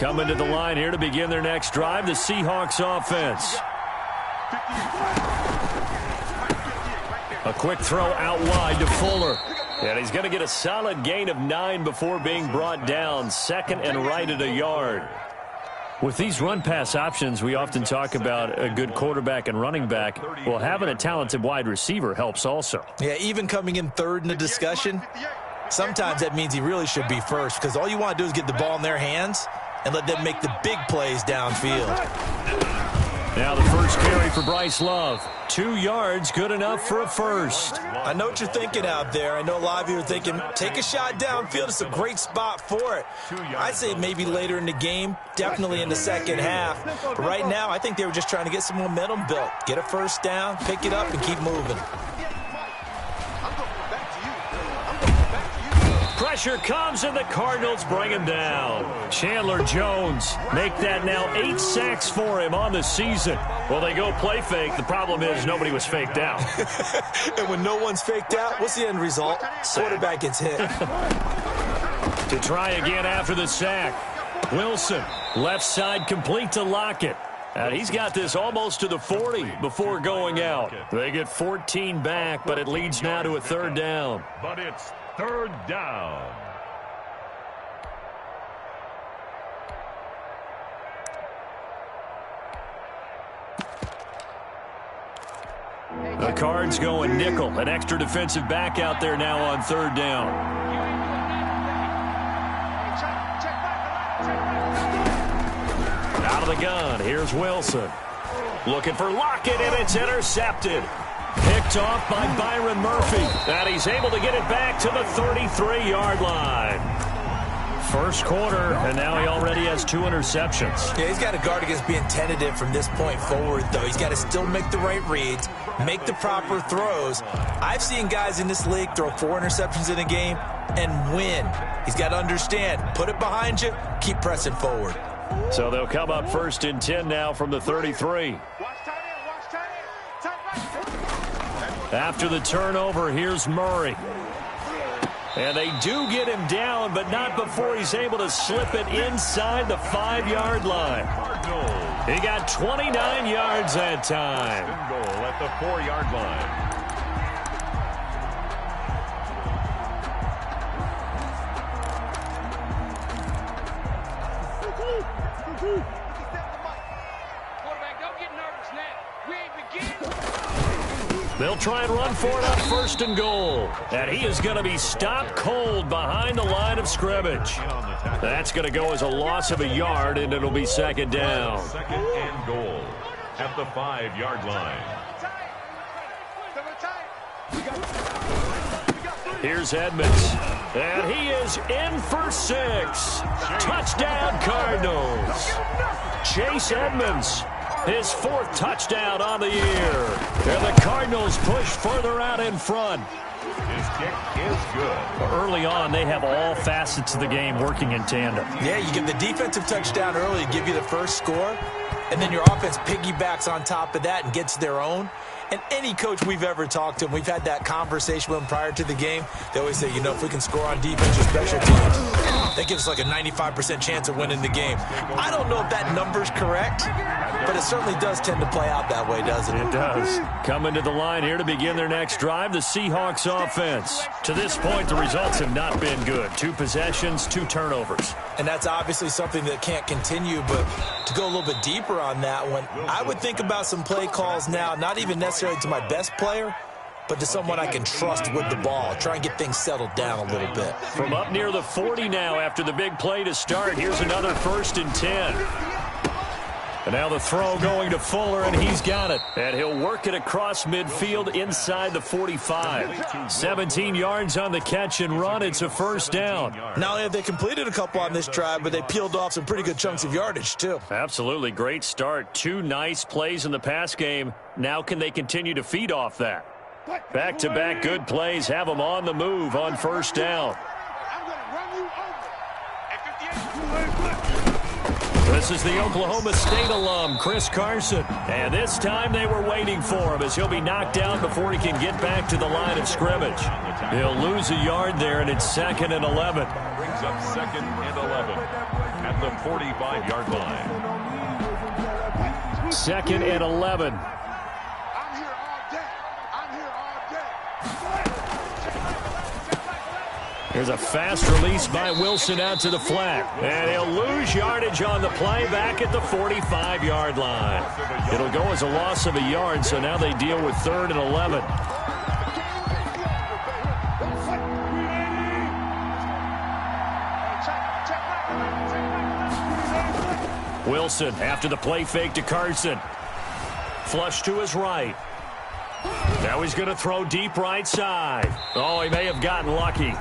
Coming to the line here to begin their next drive, the Seahawks offense. A quick throw out wide to Fuller. And he's going to get a solid gain of 9 before being brought down. Second and right at a yard. With these run-pass options, we often talk about a good quarterback and running back. Well, having a talented wide receiver helps also. Yeah, even coming in third in the discussion, sometimes that means he really should be first, because all you want to do is get the ball in their hands and let them make the big plays downfield. Now the first carry for Bryce Love. 2 yards, good enough for a first. I know what you're thinking out there. I know a lot of you are thinking, take a shot downfield. It's a great spot for it. I'd say maybe later in the game, definitely in the second half. But right now, I think they were just trying to get some momentum built. Get a first down, pick it up, and keep moving. Pressure comes, and the Cardinals bring him down. Chandler Jones make that now 8 sacks for him on the season. Well, they go play fake. The problem is nobody was faked out. And when no one's faked out, what's the end result? Quarterback gets hit. To try again after the sack. Wilson, left side complete to Lockett. And he's got this almost to the 40 before going out. They get 14 back, but it leads now to a third down. But it's third down. The Cards going nickel. An extra defensive back out there now on third down. Out of the gun. Here's Wilson. Looking for Lockett, and it's intercepted. Picked off by Byron Murphy. And he's able to get it back to the 33-yard line. First quarter, and now he already has 2 interceptions. Yeah, he's got to guard against being tentative from this point forward, though. He's got to still make the right reads, make the proper throws. I've seen guys in this league throw 4 interceptions in a game and win. He's got to understand, put it behind you, keep pressing forward. So they'll come up first and 10 now from the 33. After the turnover, here's Murray. And they do get him down, but not before he's able to slip it inside the 5-yard line. He got 29 yards that time. Goal at the 4-yard line. They'll try and run for it on first and goal. And he is going to be stopped cold behind the line of scrimmage. That's going to go as a loss of a yard, and it'll be second down. Second and goal at the 5-yard line. Here's Edmonds. And he is in for 6. Touchdown, Cardinals. Chase Edmonds. His 4th touchdown on the year. And the Cardinals push further out in front. His kick is good. Early on, they have all facets of the game working in tandem. Yeah, you get the defensive touchdown early, give you the first score, and then your offense piggybacks on top of that and gets their own. And any coach we've ever talked to, and we've had that conversation with them prior to the game, they always say, you know, if we can score on defense or special teams, that gives us like a 95% chance of winning the game. I don't know if that number's correct, but it certainly does tend to play out that way, doesn't it? It does. Coming to the line here to begin their next drive, the Seahawks offense. To this point, the results have not been good. 2 possessions, 2 turnovers. And that's obviously something that can't continue, but to go a little bit deeper on that one, I would think about some play calls now, not even necessarily to my best player, but to someone I can trust with the ball. Try and get things settled down a little bit. From up near the 40 now after the big play to start, here's another first and 10. And now the throw going to Fuller, and he's got it. And he'll work it across midfield inside the 45. 17 yards on the catch and run. It's a first down. Not only have they completed a couple on this drive, but they peeled off some pretty good chunks of yardage, too. Absolutely. Great start. 2 nice plays in the pass game. Now can they continue to feed off that? Back-to-back good plays have them on the move on first down. This is the Oklahoma State alum, Chris Carson. And this time they were waiting for him as he'll be knocked down before he can get back to the line of scrimmage. He'll lose a yard there, and it's 2nd and 11. Brings up 2nd and 11 at the 45-yard line. 2nd and 11. Here's a fast release by Wilson out to the flat. And he'll lose yardage on the play back at the 45-yard line. It'll go as a loss of a yard, so now they deal with 3rd and 11. Wilson after the play fake to Carson. Flush to his right. Now he's going to throw deep right side. Oh, he may have gotten lucky.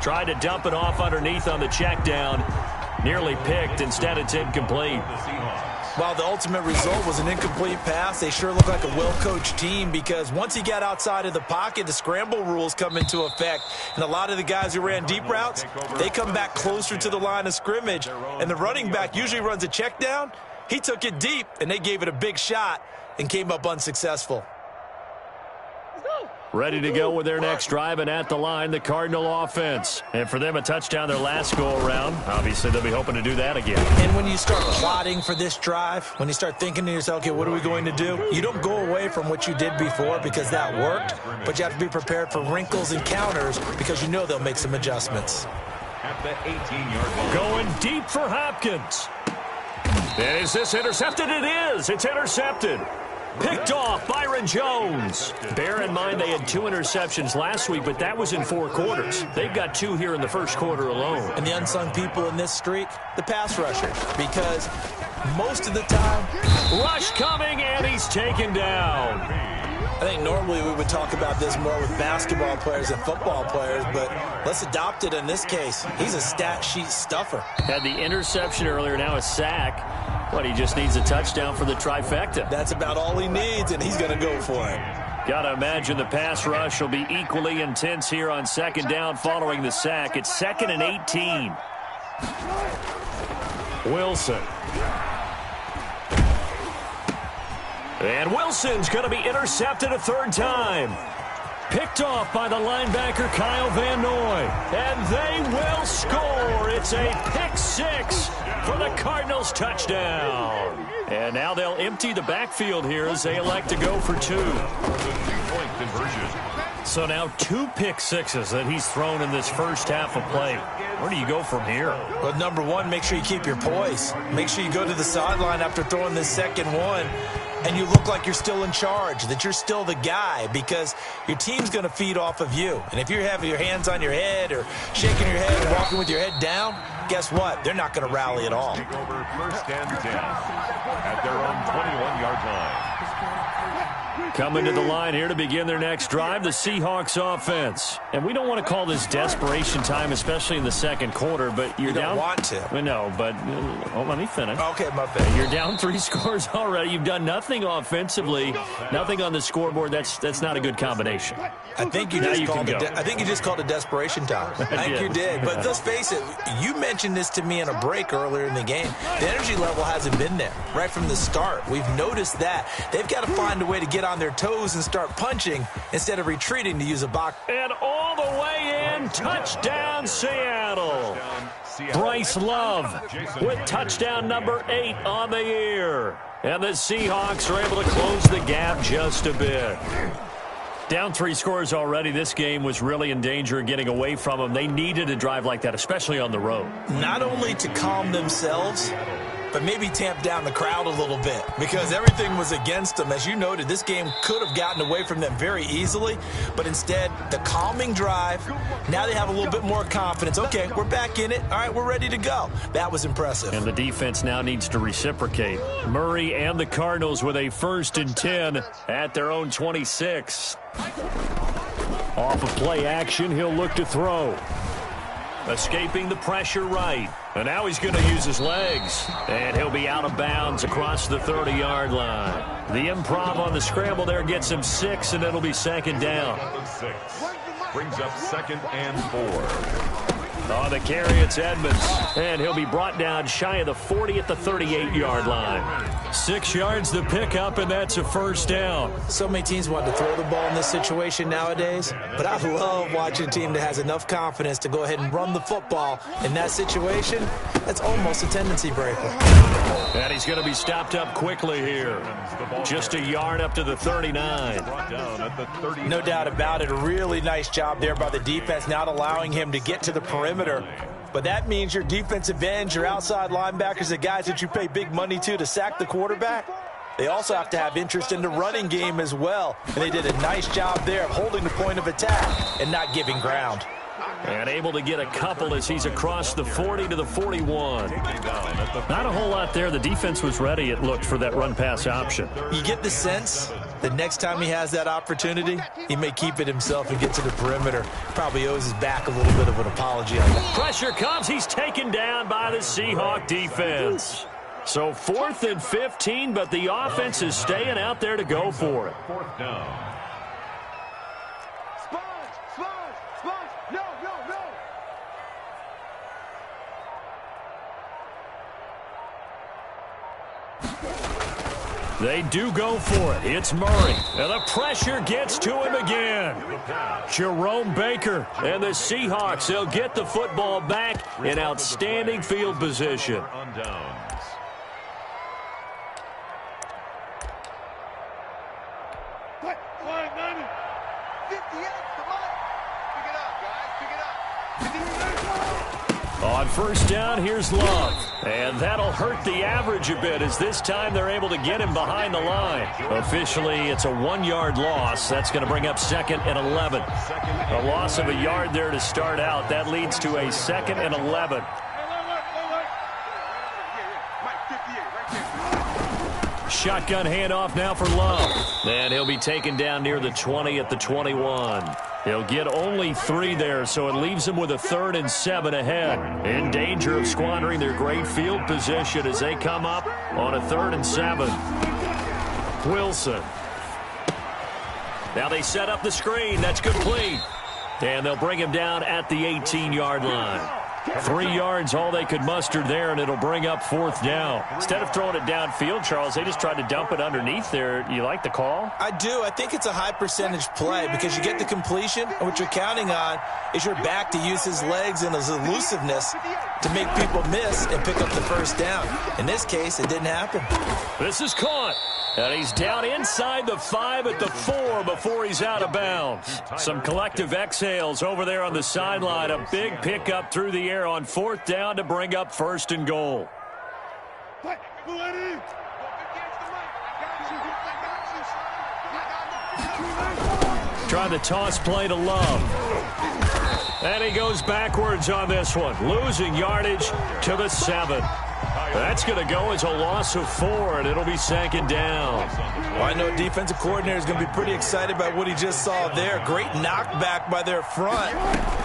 Tried to dump it off underneath on the check down. Nearly picked. Instead, it's incomplete. While the ultimate result was an incomplete pass, they sure look like a well-coached team because once he got outside of the pocket, the scramble rules come into effect. And a lot of the guys who ran deep routes, they come back closer to the line of scrimmage. And the running back usually runs a check down. He took it deep, and they gave it a big shot and came up unsuccessful. Ready to go with their next drive, and at the line, the Cardinal offense. And for them, a touchdown their last go-around. Obviously, they'll be hoping to do that again. And when you start plotting for this drive, when you start thinking to yourself, okay, what are we going to do? You don't go away from what you did before because that worked, but you have to be prepared for wrinkles and counters because you know they'll make some adjustments. At the 18-yard line. Going deep for Hopkins. And is this intercepted? It is. It's intercepted. Picked off Byron Jones. Bear in mind they had 2 interceptions last week, but that was in 4 quarters. They've got 2 here in the first quarter alone. And the unsung people in this streak, the pass rushers, because most of the time... Rush coming, and he's taken down. I think normally we would talk about this more with basketball players and football players, but let's adopt it in this case. He's a stat sheet stuffer. Had the interception earlier, now a sack. But he just needs a touchdown for the trifecta. That's about all he needs, and he's going to go for it. Got to imagine the pass rush will be equally intense here on 2nd down following the sack. It's 2nd and 18. Wilson. And Wilson's going to be intercepted a 3rd time. Picked off by the linebacker Kyle Van Noy. And they will score. It's a pick-6 for the Cardinals touchdown. And now they'll empty the backfield here as they elect to go for 2. Two-point conversion. So now 2 pick-6s that he's thrown in this first half of play. Where do you go from here? Well, number one, make sure you keep your poise. Make sure you go to the sideline after throwing this second one, and you look like you're still in charge, that you're still the guy, because your team's going to feed off of you. And if you're having your hands on your head or shaking your head and walking with your head down, guess what? They're not going to rally at all. Take over 1st and 10 at their own 21-yard line. Coming to the line here to begin their next drive, the Seahawks offense. And we don't want to call this desperation time, especially in the second quarter, but you're down. You don't want to. I know, but let me finish. Okay, my bad. You're down 3 scores already. You've done nothing offensively, nothing on the scoreboard. That's not a good combination. I think you just called it desperation time. I think you did. But let's face it, you mentioned this to me in a break earlier in the game. The energy level hasn't been there right from the start. We've noticed that. They've got to find a way to get on their toes and start punching instead of retreating, to use a box. And all the way in, touchdown Seattle. Bryce Love with touchdown number 8 on the year. And the Seahawks are able to close the gap just a bit. Down 3 scores already. This game was really in danger of getting away from them. They needed a drive like that, especially on the road. Not only to calm themselves, but maybe tamp down the crowd a little bit, because everything was against them. As you noted, this game could have gotten away from them very easily, but instead, the calming drive, now they have a little bit more confidence. Okay, we're back in it. All right, we're ready to go. That was impressive. And the defense now needs to reciprocate. Murray and the Cardinals with a 1st and 10 at their own 26. Off of play action, he'll look to throw. Escaping the pressure right. And now he's going to use his legs. And he'll be out of bounds across the 30-yard line. The improv on the scramble there gets him 6, and it'll be 2nd down. 6 brings up 2nd and 4. On the carry, it's Edmonds. And he'll be brought down shy of the 40 at the 38-yard line. 6 yards to pick up, and that's a first down. So many teams want to throw the ball in this situation nowadays, but I love watching a team that has enough confidence to go ahead and run the football. In that situation, that's almost a tendency breaker. And he's going to be stopped up quickly here. Just a yard up to the 39. No doubt about it. A really nice job there by the defense, not allowing him to get to the perimeter. But that means your defensive ends, your outside linebackers, the guys that you pay big money to sack the quarterback, they also have to have interest in the running game as well. And they did a nice job there of holding the point of attack and not giving ground. And able to get a couple as he's across the 40 to the 41. Not a whole lot there. The defense was ready, it looked, for that run-pass option. You get the sense that next time he has that opportunity, he may keep it himself and get to the perimeter. Probably owes his back a little bit of an apology on that. Pressure comes. He's taken down by the Seahawk defense. So 4th and 15, but the offense is staying out there to go for it. 4th down. They do go for it. It's Murray. And the pressure gets to him again. Jerome Baker and the Seahawks, they'll get the football back in outstanding field position. On first down, here's Love. And that'll hurt the average a bit as this time they're able to get him behind the line. Officially, it's a 1-yard loss. That's going to bring up 2nd and 11. A loss of a yard there to start out. That leads to a 2nd and 11. Shotgun handoff now for Love. And he'll be taken down near the 20 at the 21. He'll get only 3 there, so it leaves him with a 3rd and 7 ahead. In danger of squandering their great field position as they come up on a 3rd and 7. Wilson. Now they set up the screen. That's complete. And they'll bring him down at the 18-yard line. 3 yards, all they could muster there, and it'll bring up 4th down. Instead of throwing it downfield, Charles, they just tried to dump it underneath there. You like the call? I do. I think it's a high percentage play because you get the completion, and what you're counting on is your back to use his legs and his elusiveness to make people miss and pick up the first down. In this case, it didn't happen. This is caught. And he's down inside the 5 at the 4 before he's out of bounds. Some collective exhales over there on the sideline. A big pickup through the air on 4th down to bring up 1st and goal. Trying the toss play to Love. And he goes backwards on this one, losing yardage to the 7. That's going to go as a loss of 4, and it'll be 2nd down. Well, I know defensive coordinator is going to be pretty excited by what he just saw there. Great knockback by their front.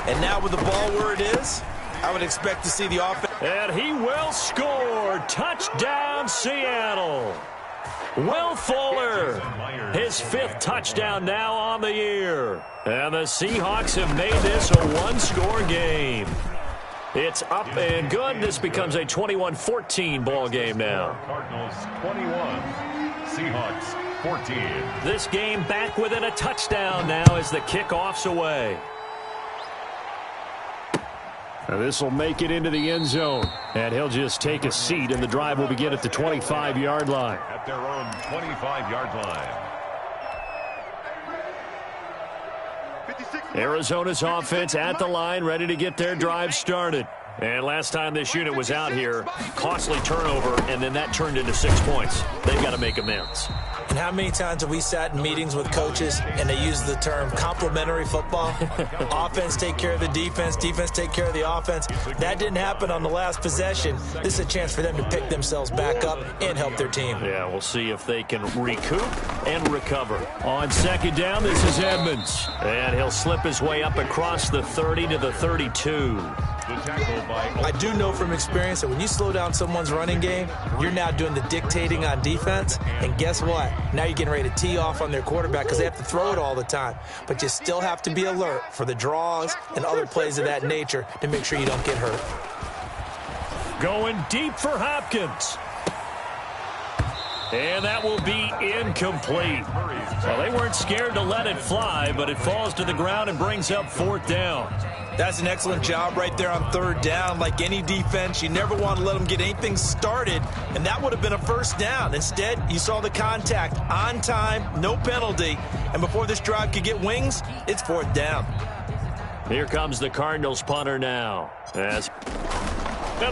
And now with the ball where it is, I would expect to see the offense. And he will score. Touchdown, Seattle. Will Fuller, his 5th touchdown now on the year. And the Seahawks have made this a 1-score game. It's up and good. This becomes a 21-14 ball game now. Cardinals 21, Seahawks 14. This game back within a touchdown now as the kickoff's away. Now this will make it into the end zone, and he'll just take a seat, and the drive will begin at the 25-yard line. At their own 25-yard line. Arizona's offense at the line, ready to get their drive started. And last time this unit was out here, costly turnover, and then that turned into 6 points. They've got to make amends. And how many times have we sat in meetings with coaches and they use the term complementary football? Offense take care of the defense, defense take care of the offense. That didn't happen on the last possession. This is a chance for them to pick themselves back up and help their team. Yeah, we'll see if they can recoup and recover. On 2nd down, this is Edmonds. And he'll slip his way up across the 30 to the 32. The tackle by I do know from experience that when you slow down someone's running game, you're now doing the dictating on defense. And guess what? Now you're getting ready to tee off on their quarterback because they have to throw it all the time. But you still have to be alert for the draws and other plays of that nature to make sure you don't get hurt. Going deep for Hopkins. And that will be incomplete. Well, they weren't scared to let it fly, but it falls to the ground and brings up 4th down. That's an excellent job right there on 3rd down. Like any defense, you never want to let them get anything started, and that would have been a 1st down. Instead, you saw the contact on time, no penalty, and before this drive could get wings, it's 4th down. Here comes the Cardinals punter now. And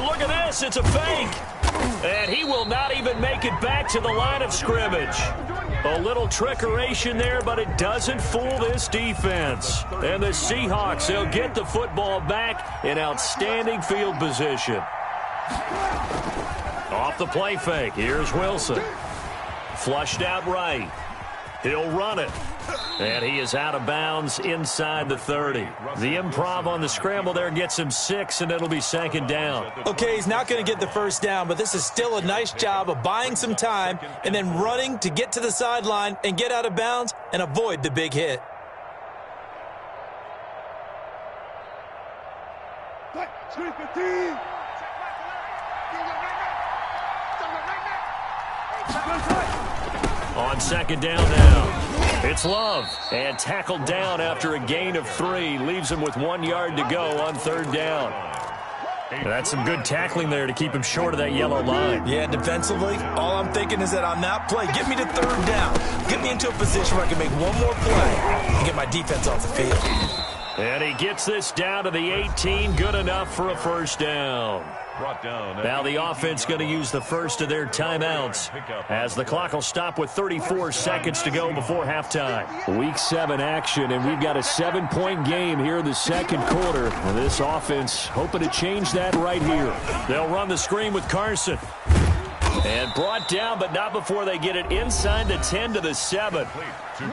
look at this, it's a fake. And he will not even make it back to the line of scrimmage. A little trickeration there, but it doesn't fool this defense. And the Seahawks, they'll get the football back in outstanding field position. Off the play fake, here's Wilson. Flushed out right. He'll run it. And he is out of bounds inside the 30. The improv on the scramble there gets him 6, and it'll be 2nd down. Okay, he's not going to get the 1st down, but this is still a nice job of buying some time and then running to get to the sideline and get out of bounds and avoid the big hit. On 2nd down now. It's Love, and tackled down after a gain of 3. Leaves him with 1 yard to go on 3rd down. And that's some good tackling there to keep him short of that yellow line. Yeah, defensively, all I'm thinking is that on that play, get me to 3rd down. Get me into a position where I can make one more play and get my defense off the field. And he gets this down to the 18. Good enough for a 1st down. Now the offense going to use the first of their timeouts as the clock will stop with 34 seconds to go before halftime. Week 7 action, and we've got a 7-point game here in the 2nd quarter. And this offense hoping to change that right here. They'll run the screen with Carson. And brought down, but not before they get it inside the 10 to the 7.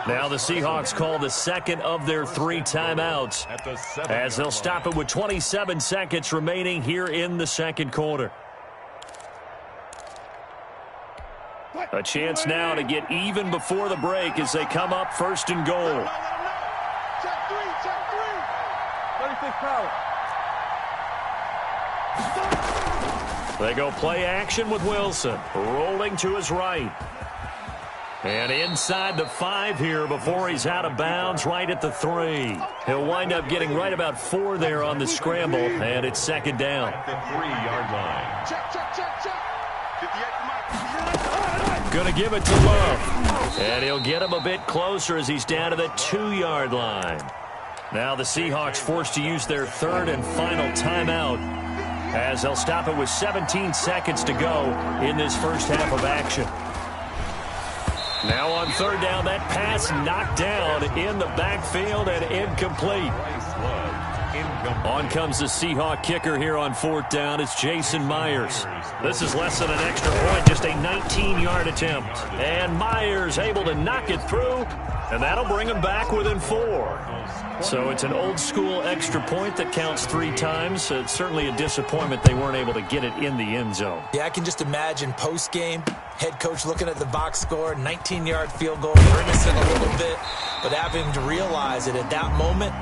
Now the Seahawks call the 2nd of their 3 timeouts as they'll stop it with 27 seconds remaining here in the 2nd quarter. A chance now to get even before the break as they come up 1st and goal. Check 3. 36 power. They go play action with Wilson, rolling to his right. And inside the 5 here before he's out of bounds right at the 3. He'll wind up getting right about 4 there on the scramble, and it's 2nd down. At the 3-yard line. Check. Going to give it to Love. And he'll get him a bit closer as he's down to the 2-yard line. Now the Seahawks forced to use their 3rd and final timeout as they'll stop it with 17 seconds to go in this first half of action. Now on 3rd down, that pass knocked down in the backfield and incomplete. On comes the Seahawk kicker here on 4th down. It's Jason Myers. This is less than an extra point, just a 19-yard attempt. And Myers able to knock it through, and that'll bring him back within 4. So it's an old-school extra point that counts 3 times. It's certainly a disappointment they weren't able to get it in the end zone. Yeah, I can just imagine post-game, head coach looking at the box score, 19-yard field goal, grimacing a little bit, but having to realize that at that moment,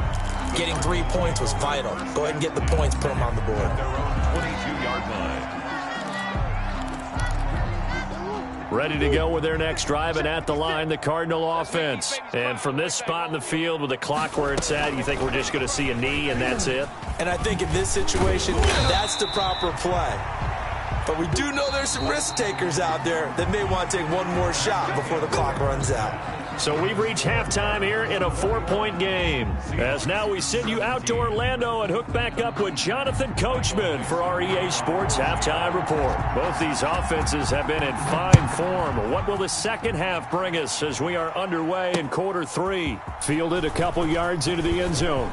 getting 3 points was vital. Go ahead and get the points, put them on the board. 22-yard line. Ready to go with their next drive, and at the line, the Cardinal offense. And from this spot in the field with the clock where it's at, you think we're just going to see a knee and that's it? And I think in this situation, that's the proper play. But we do know there's some risk takers out there that may want to take one more shot before the clock runs out. So we've reached halftime here in a 4-point game. As now we send you out to Orlando and hook back up with Jonathan Coachman for our EA Sports Halftime Report. Both these offenses have been in fine form. What will the second half bring us as we are underway in quarter 3? Fielded a couple yards into the end zone.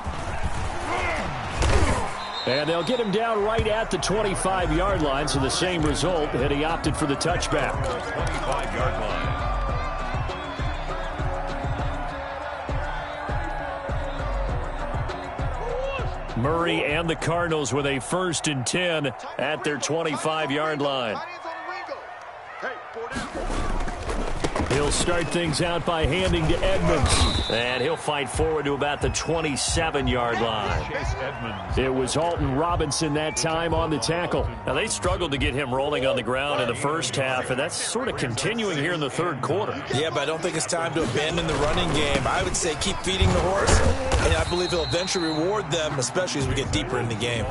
And they'll get him down right at the 25-yard line, so the same result, and he opted for the touchback. 25-yard line. Murray and the Cardinals with a 1st and 10 at their 25-yard line. He'll start things out by handing to Edmonds. And he'll fight forward to about the 27-yard line. It was Alton Robinson that time on the tackle. Now, they struggled to get him rolling on the ground in the first half, and that's sort of continuing here in the third quarter. Yeah, but I don't think it's time to abandon the running game. I would say keep feeding the horse, and I believe he'll eventually reward them, especially as we get deeper in the game.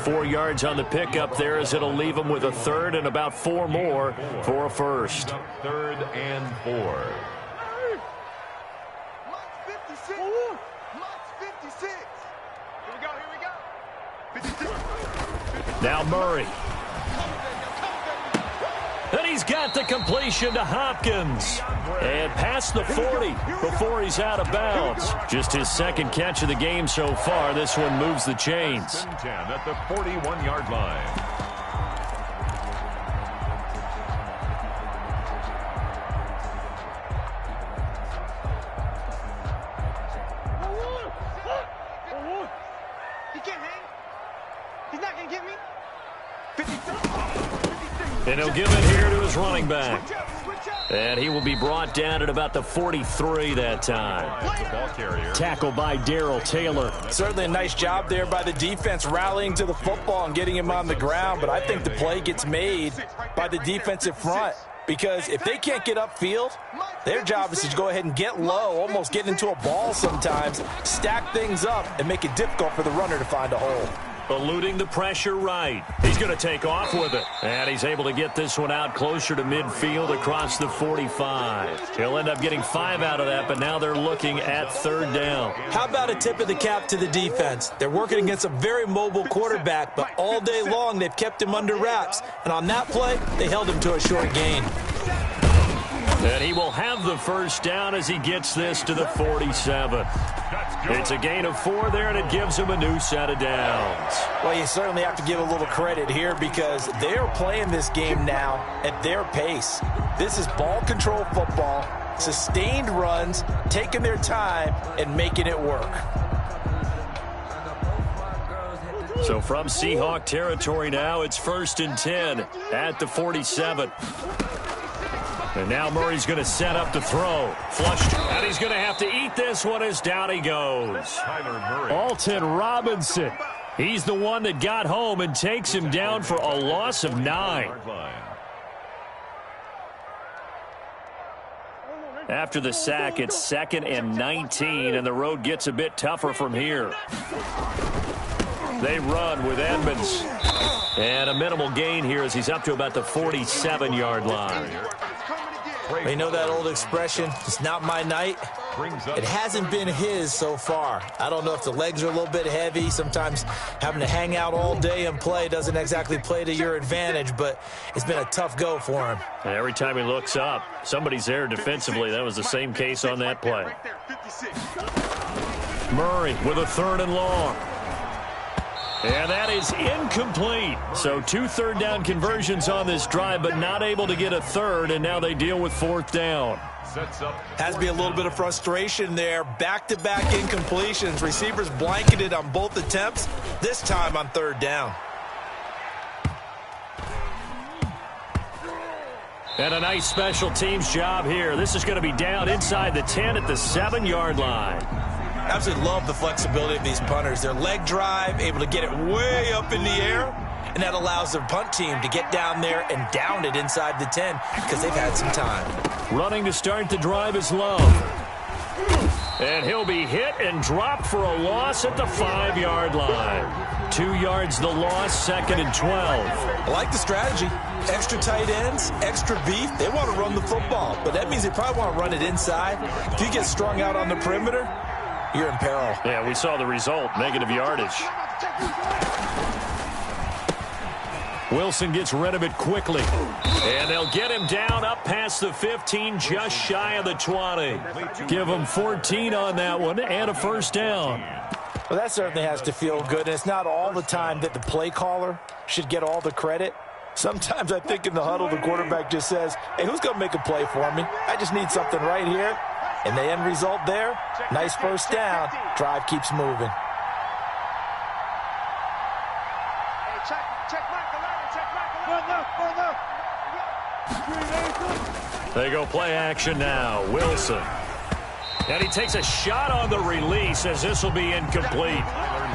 4 yards on the pickup there as it'll leave him with a 3rd and about 4 more for a 1st. 3rd and 4. Now Murray. And he's got the completion to Hopkins. And past the 40 before he's out of bounds. Just his 2nd catch of the game so far. This one moves the chains. 10 at the 41-yard line. And he'll give it here to his running back. And he will be brought down at about the 43 that time. Tackled by Darrell Taylor. Certainly a nice job there by the defense rallying to the football and getting him on the ground. But I think the play gets made by the defensive front. Because if they can't get upfield, their job is to go ahead and get low, almost get into a ball sometimes, stack things up, and make it difficult for the runner to find a hole. Eluding the pressure right. He's going to take off with it. And he's able to get this one out closer to midfield across the 45. He'll end up getting 5 out of that, but now they're looking at 3rd down. How about a tip of the cap to the defense? They're working against a very mobile quarterback, but all day long they've kept him under wraps. And on that play, they held him to a short gain. And he will have the 1st down as he gets this to the 47. It's a gain of 4 there, and it gives him a new set of downs. Well, you certainly have to give a little credit here because they're playing this game now at their pace. This is ball control football, sustained runs, taking their time, and making it work. So from Seahawk territory now, it's 1st and 10 at the 47. And now Murray's going to set up to throw. Flushed. And he's going to have to eat this one as down he goes. Alton Robinson. He's the one that got home and takes him down for a loss of 9. After the sack, it's 2nd and 19, and the road gets a bit tougher from here. They run with Edmonds. And a minimal gain here as he's up to about the 47-yard line. You know that old expression, it's not my night? It hasn't been his so far. I don't know if the legs are a little bit heavy. Sometimes having to hang out all day and play doesn't exactly play to your advantage, but it's been a tough go for him. And every time he looks up, somebody's there defensively. That was the same case on that play. Murray with a 3rd and long. And that is incomplete. So 2 third-down conversions on this drive, but not able to get a 3rd, and now they deal with 4th down. Has to be a little bit of frustration there. Back-to-back incompletions. Receivers blanketed on both attempts, this time on 3rd down. And a nice special teams job here. This is going to be down inside the 10 at the 7-yard line. Absolutely love the flexibility of these punters. Their leg drive, able to get it way up in the air, and that allows their punt team to get down there and down it inside the 10 because they've had some time. Running to start the drive is Love. And he'll be hit and dropped for a loss at the 5-yard line. 2 yards the loss, 2nd and 12. I like the strategy. Extra tight ends, extra beef. They want to run the football, but that means they probably want to run it inside. If you get strung out on the perimeter, you're in peril. Yeah, we saw the result, negative yardage. Wilson gets rid of it quickly. And they'll get him down up past the 15, just shy of the 20. Give him 14 on that one and a 1st down. Well, that certainly has to feel good. And it's not all the time that the play caller should get all the credit. Sometimes I think in the huddle, the quarterback just says, hey, who's going to make a play for me? I just need something right here. And the end result there, nice 1st down. Drive keeps moving. They go play action now. Wilson. And he takes a shot on the release as this will be incomplete.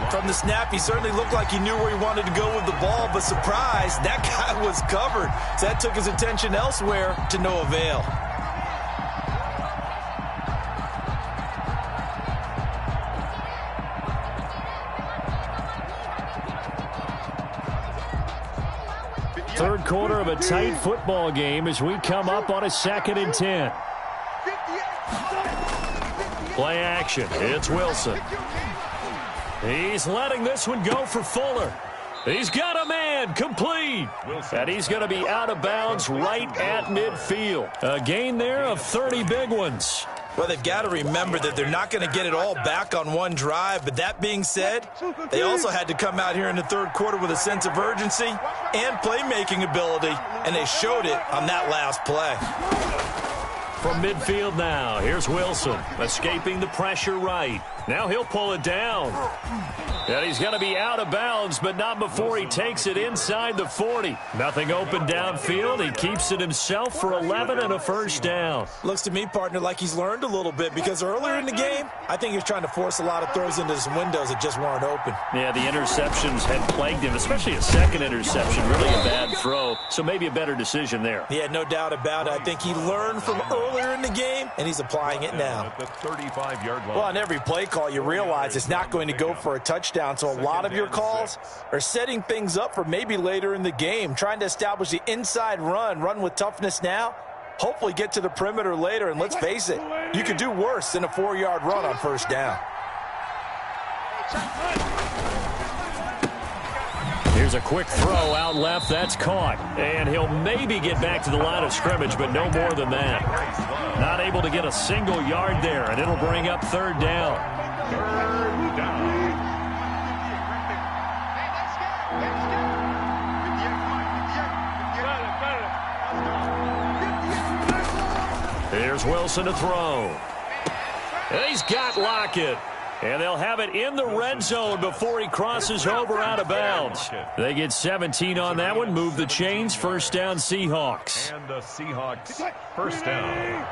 From the snap, he certainly looked like he knew where he wanted to go with the ball, but surprise, that guy was covered. So that took his attention elsewhere to no avail. Third quarter of a tight football game as we come up on a 2nd and 10. Play action. It's Wilson. He's letting this one go for Fuller. He's got a man complete. And he's going to be out of bounds right at midfield. A gain there of 30 big ones. Well, they've got to remember that they're not going to get it all back on one drive. But that being said, they also had to come out here in the third quarter with a sense of urgency and playmaking ability. And they showed it on that last play. From midfield now, here's Wilson, escaping the pressure right. Now he'll pull it down. And he's going to be out of bounds, but not before he takes it inside the 40. Nothing open downfield. He keeps it himself for 11 and a first down. Looks to me, partner, like he's learned a little bit because earlier in the game, I think he was trying to force a lot of throws into some windows that just weren't open. Yeah, the interceptions had plagued him, especially a second interception. Really a bad throw, so maybe a better decision there. Yeah, no doubt about it. I think he learned from earlier in the game, and he's applying it now. At the 35-yard line. Well, on every play call, you realize it's not going to go for a touchdown, so a lot of your calls are setting things up for maybe later in the game, trying to establish the inside run with toughness now, hopefully get to the perimeter later, and let's face it, you could do worse than a 4-yard run on first down. Here's a quick throw out left. That's caught. And he'll maybe get back to the line of scrimmage, but no more than that. Not able to get a single yard there, and it'll bring up third down. Third down. Here's Wilson to throw. He's got Lockett. And they'll have it in the red zone before he crosses over out of bounds. They get 17 on that one. Move the chains. First down, Seahawks. And the Seahawks first down.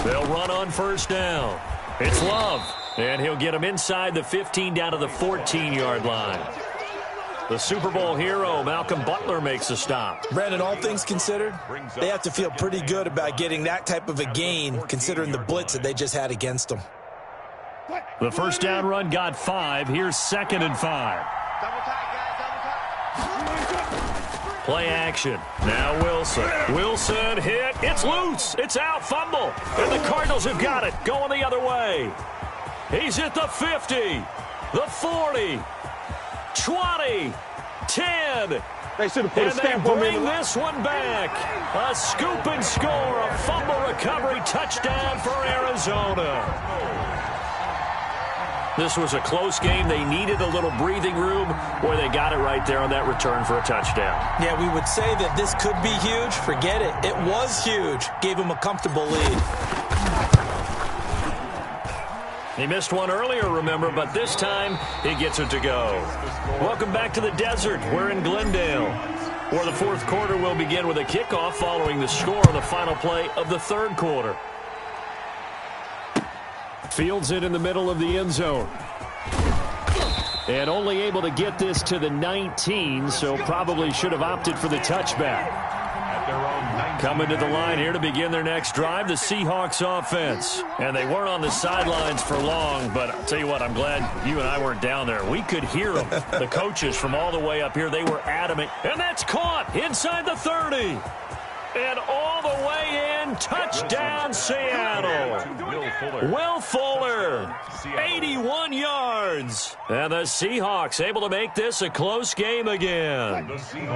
They'll run on first down. It's Love. And he'll get him inside the 15 down to the 14-yard line. The Super Bowl hero, Malcolm Butler, makes a stop. Brandon, all things considered, they have to feel pretty good about getting that type of a gain, considering the blitz that they just had against them. The first down run got 5. Here's 2nd and 5. Play action. Now Wilson. Wilson hit. It's loose. It's out. Fumble. And the Cardinals have got it. Going the other way. He's at the 50. The 40. 20, 10, They should have put a and they stamp on bring him. this one back. A scoop and score, a fumble recovery touchdown for Arizona. This was a close game. They needed a little breathing room, where they got it right there on that return for a touchdown. Yeah, we would say that this could be huge. Forget it. It was huge. Gave him a comfortable lead. He missed one earlier, remember, but this time he gets it to go. Welcome back to the desert. We're in Glendale, where the fourth quarter will begin with a kickoff following the score on the final play of the third quarter. Fields it in the middle of the end zone. And only able to get this to the 19, so probably should have opted for the touchback. Coming to the line here to begin their next drive, the Seahawks offense. And they weren't on the sidelines for long, but I'll tell you what, I'm glad you and I weren't down there. We could hear them. The coaches from all the way up here, they were adamant. And that's caught inside the 30. And all the way in, touchdown Seattle. Will Fuller, 81 yards. And the Seahawks able to make this a close game again.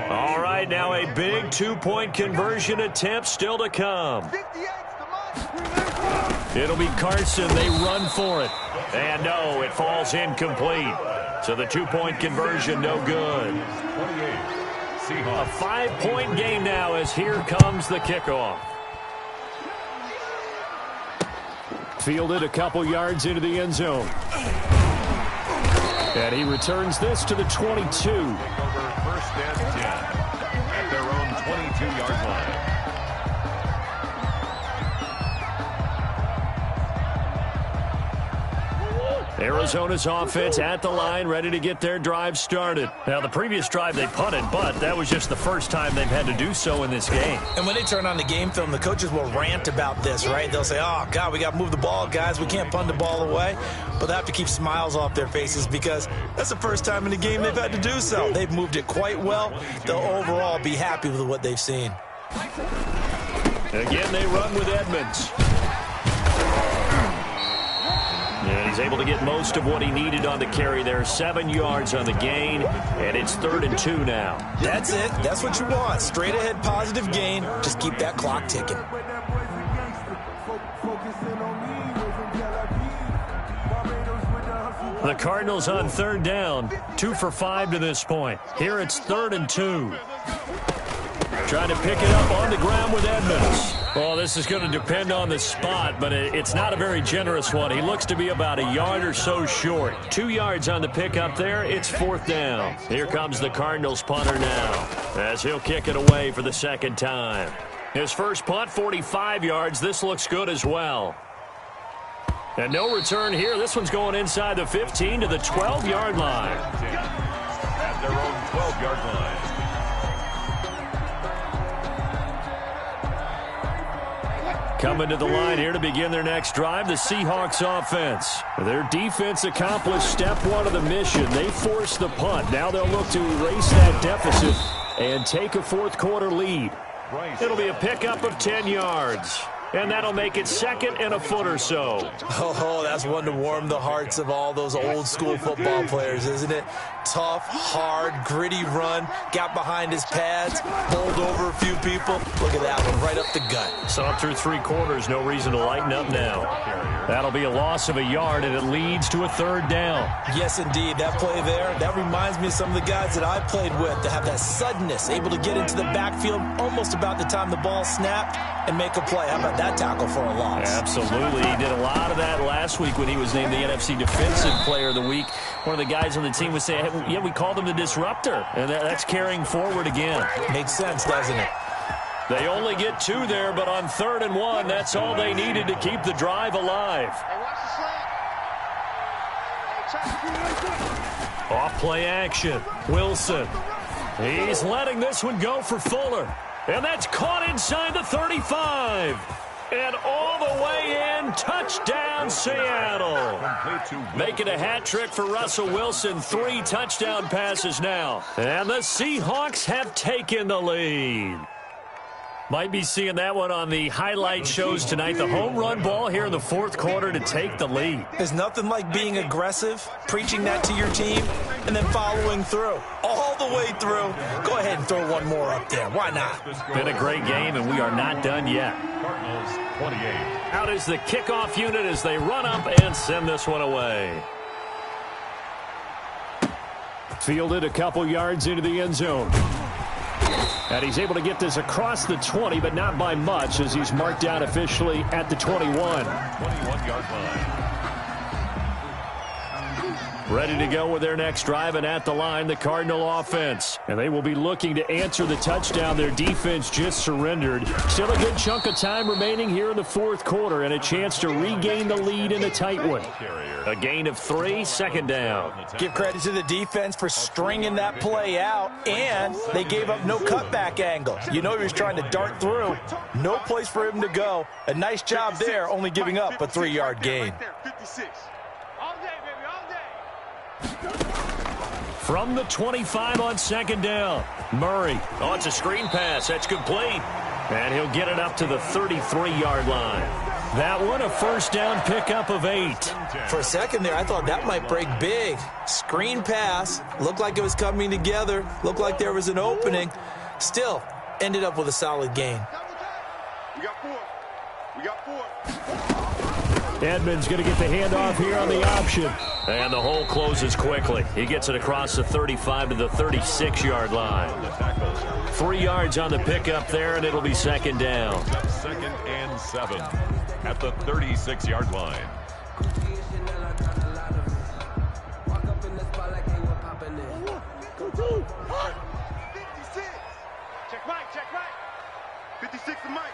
All right, now a big two-point conversion attempt still to come. It'll be Carson. They run for it. And no, it falls incomplete. So the two-point conversion no good. A 5-point game now as here comes the kickoff. Fielded a couple yards into the end zone. And he returns this to the 22. Take over first and 10 at their own 22-yard line. Arizona's offense at the line, ready to get their drive started. Now, the previous drive they punted, but that was just the first time they've had to do so in this game. And when they turn on the game film, the coaches will rant about this, right? They'll say, oh, God, we got to move the ball, guys. We can't punt the ball away. But they have to keep smiles off their faces because that's the first time in the game they've had to do so. They've moved it quite well. They'll overall be happy with what they've seen. Again, they run with Edmonds. And he's able to get most of what he needed on the carry there. 7 yards on the gain, and it's 3rd and 2 now. That's it. That's what you want. Straight ahead positive gain. Just keep that clock ticking. The Cardinals on 3rd down. 2 for 5 to this point. Here it's 3rd and 2. Trying to pick it up on the ground with Edmonds. Well, this is going to depend on the spot, but it's not a very generous one. He looks to be about a yard or so short. 2 yards on the pickup there. It's 4th down. Here comes the Cardinals punter now as he'll kick it away for the 2nd time. His first punt, 45 yards. This looks good as well. And no return here. This one's going inside the 15 to the 12-yard line. At their own 12-yard line. Coming to the line here to begin their next drive, the Seahawks offense. Their defense accomplished step 1 of the mission. They forced the punt. Now they'll look to erase that deficit and take a 4th quarter lead. It'll be a pickup of 10 yards. And that'll make it 2nd and a foot or so. Oh, that's one to warm the hearts of all those old school football players, isn't it? Tough, hard, gritty run. Got behind his pads, bowled over a few people. Look at that one, right up the gut. Saw through 3 quarters, no reason to lighten up now. That'll be a loss of a yard, and it leads to a 3rd down. Yes, indeed. That play there, that reminds me of some of the guys that I played with to have that suddenness, able to get into the backfield almost about the time the ball snapped and make a play. How about that tackle for a loss? Absolutely. He did a lot of that last week when he was named the NFC Defensive Player of the Week. One of the guys on the team was saying, hey, yeah, we called him the disruptor, and that's carrying forward again. Makes sense, doesn't it? They only get 2 there, but on 3rd and 1, that's all they needed to keep the drive alive. Off play action. Wilson. He's letting this one go for Fuller. And that's caught inside the 35. And all the way in, touchdown Seattle. Making a hat trick for Russell Wilson. 3 touchdown passes now. And the Seahawks have taken the lead. Might be seeing that one on the highlight shows tonight. The home run ball here in the 4th quarter to take the lead. There's nothing like being aggressive, preaching that to your team, and then following through. All the way through. Go ahead and throw one more up there. Why not? Been a great game, and we are not done yet. Cardinals 28. Out is the kickoff unit as they run up and send this one away. Fielded a couple yards into the end zone. And he's able to get this across the 20, but not by much as he's marked down officially at the 21. 21-yard line. Ready to go with their next drive, and at the line, the Cardinal offense. And they will be looking to answer the touchdown their defense just surrendered. Still a good chunk of time remaining here in the 4th quarter, and a chance to regain the lead in a tight one. A gain of 3, 2nd down. Give credit to the defense for stringing that play out, and they gave up no cutback angle. You know he was trying to dart through. No place for him to go. A nice job there, only giving up a 3-yard gain. From the 25 on 2nd down. Murray. Oh, it's a screen pass. That's complete. And he'll get it up to the 33-yard line. That one, a 1st down pickup of 8. For a second there, I thought that might break big. Screen pass. Looked like it was coming together. Looked like there was an opening. Still, ended up with a solid gain. We got 4. We got 4. Edmonds going to get the handoff here on the option. And the hole closes quickly. He gets it across the 35 to the 36-yard line. 3 yards on the pickup there, and it'll be 2nd down. 2nd and 7 at the 36-yard line. Check Mike, check Mike. 56 to Mike.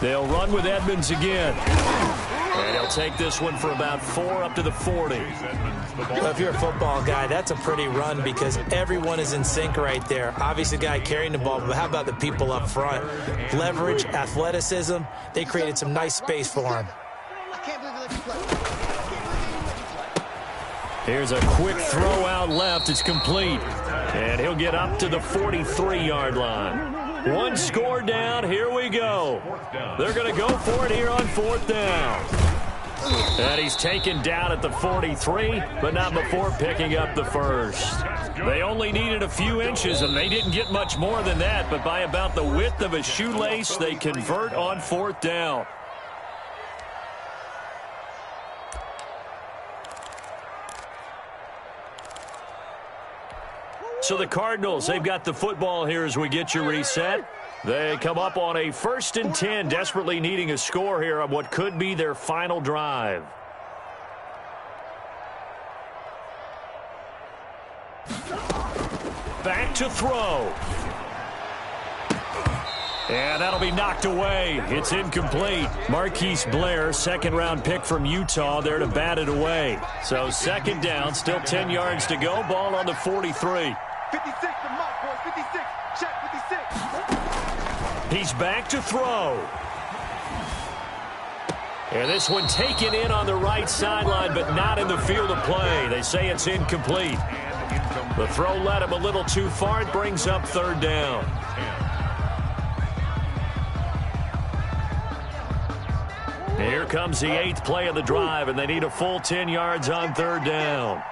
They'll run with Edmonds again. And he'll take this one for about 4 up to the 40. Well, if you're a football guy, that's a pretty run because everyone is in sync right there. Obviously, the guy carrying the ball, but how about the people up front? Leverage, athleticism, they created some nice space for him. Here's a quick throw out left. It's complete. And he'll get up to the 43-yard line. One score down. Here we go. They're going to go for it here on 4th down. And he's taken down at the 43, but not before picking up the first. They only needed a few inches, and they didn't get much more than that, but by about the width of a shoelace, they convert on 4th down. So the Cardinals, they've got the football here as we get you reset. They come up on a 1st and 10, desperately needing a score here on what could be their final drive. Back to throw. And that'll be knocked away. It's incomplete. Marquise Blair, 2nd-round pick from Utah, there to bat it away. So 2nd down, still 10 yards to go. Ball on the 43. 56 to Mike, boys. 56. Check 56. He's back to throw. And this one taken in on the right sideline, but not in the field of play. They say it's incomplete. The throw led him a little too far. It brings up 3rd down. Here comes the 8th play of the drive, and they need a full 10 yards on 3rd down.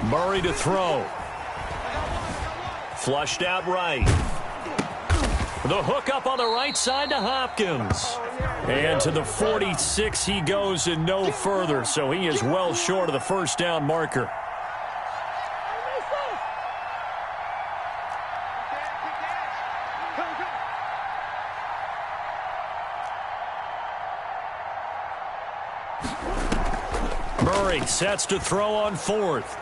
Murray to throw. Flushed out right. The hook up on the right side to Hopkins. And to the 46 he goes and no further, so he is well short of the 1st down marker. Murray sets to throw on 4th.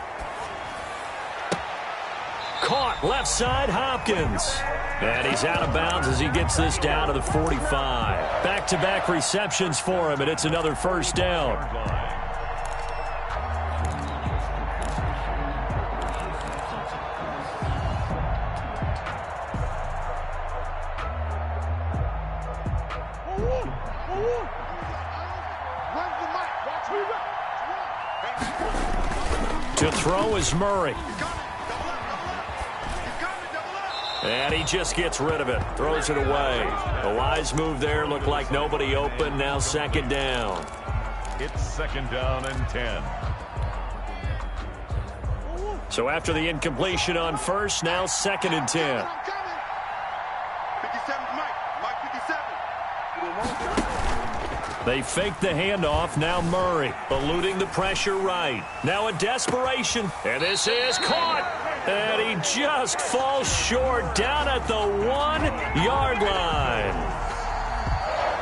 Caught left side, Hopkins. And he's out of bounds as he gets this down to the 45. Back-to-back receptions for him, and it's another 1st down. To throw is Murray. And he just gets rid of it. Throws it away. A wise move there. Looked like nobody open. Now 2nd down. It's 2nd down and 10. So after the incompletion on 1st, now 2nd and 10. 57 Mike. Mike 57. They fake the handoff. Now Murray eluding the pressure right. Now a desperation. And this is caught. And he just falls short down at the 1-yard line.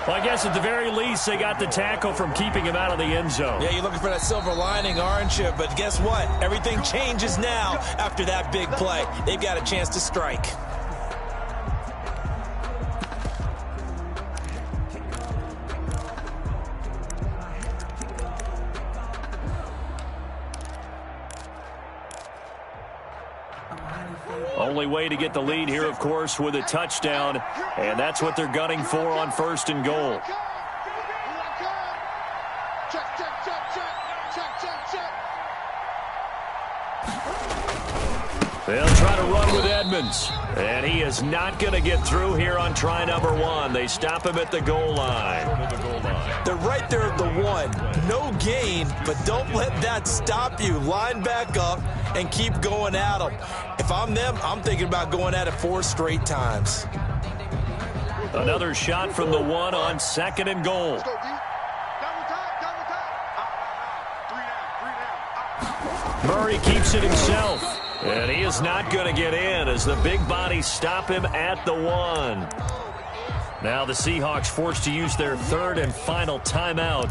Well, I guess at the very least, they got the tackle from keeping him out of the end zone. Yeah, you're looking for that silver lining, aren't you? But guess what? Everything changes now after that big play. They've got a chance to strike. Only way to get the lead here, of course, with a touchdown, and that's what they're gunning for on 1st and goal. They'll try to run with Edmonds, and he is not going to get through here on try number 1. They stop him at the goal line. They're right there at the 1. No gain, but don't let that stop you. Line back up and keep going at them. If I'm them, I'm thinking about going at it 4 straight times. Another shot from the 1 on 2nd and goal. Murray keeps it himself. And he is not going to get in as the big bodies stop him at the 1. Now the Seahawks forced to use their 3rd and final timeout.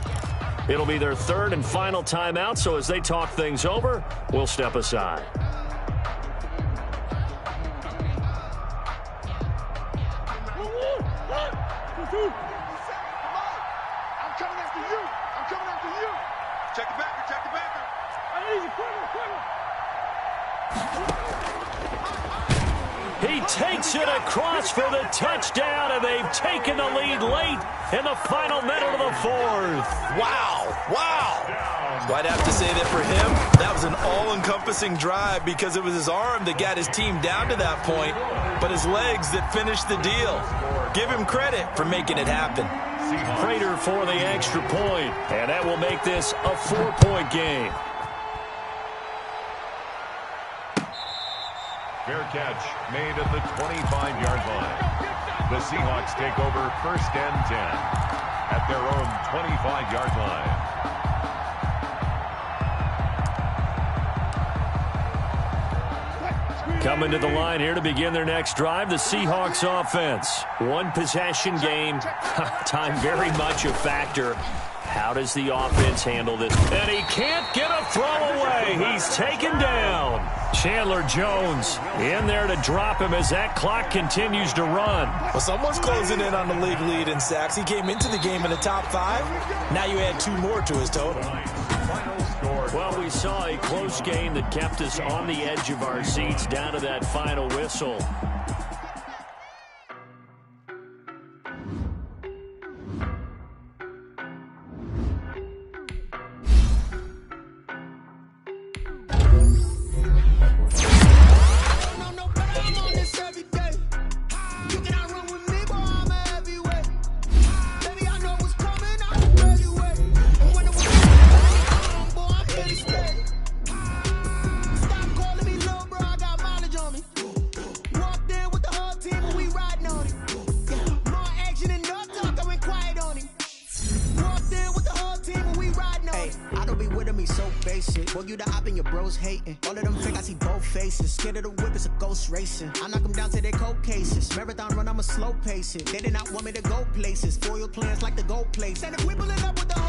It'll be their third and final timeout, so as they talk things over, we'll step aside. I'm coming after you. I'm coming after you. Check the backer. Check the backer. I need you. He takes it across for the touchdown, and they've taken the lead late in the final minute of the fourth. Wow. Well, I'd have to say that for him, that was an all-encompassing drive because it was his arm that got his team down to that point, but his legs that finished the deal. Give him credit for making it happen. Prater for the extra point, and that will make this a 4-point game. Fair catch made at the 25-yard line. The Seahawks take over 1st and 10 at their own 25-yard line. Coming to the line here to begin their next drive, the Seahawks offense. One possession game, time very much a factor. How does the offense handle this? And he can't get a throw away. He's taken down. Chandler Jones in there to drop him as that clock continues to run. Well, someone's closing in on the league lead in sacks. He came into the game in the top 5. Now you add 2 more to his total. Well, we saw a close game that kept us on the edge of our seats down to that final whistle. Boy, you the op and your bros hating. All of them fake, I see both faces. Scared of the whip, it's a ghost racing. I knock them down to their cold cases. Marathon run, I'ma slow pace it. They did not want me to go places. Foil plans like the gold place. And if we pulling up with the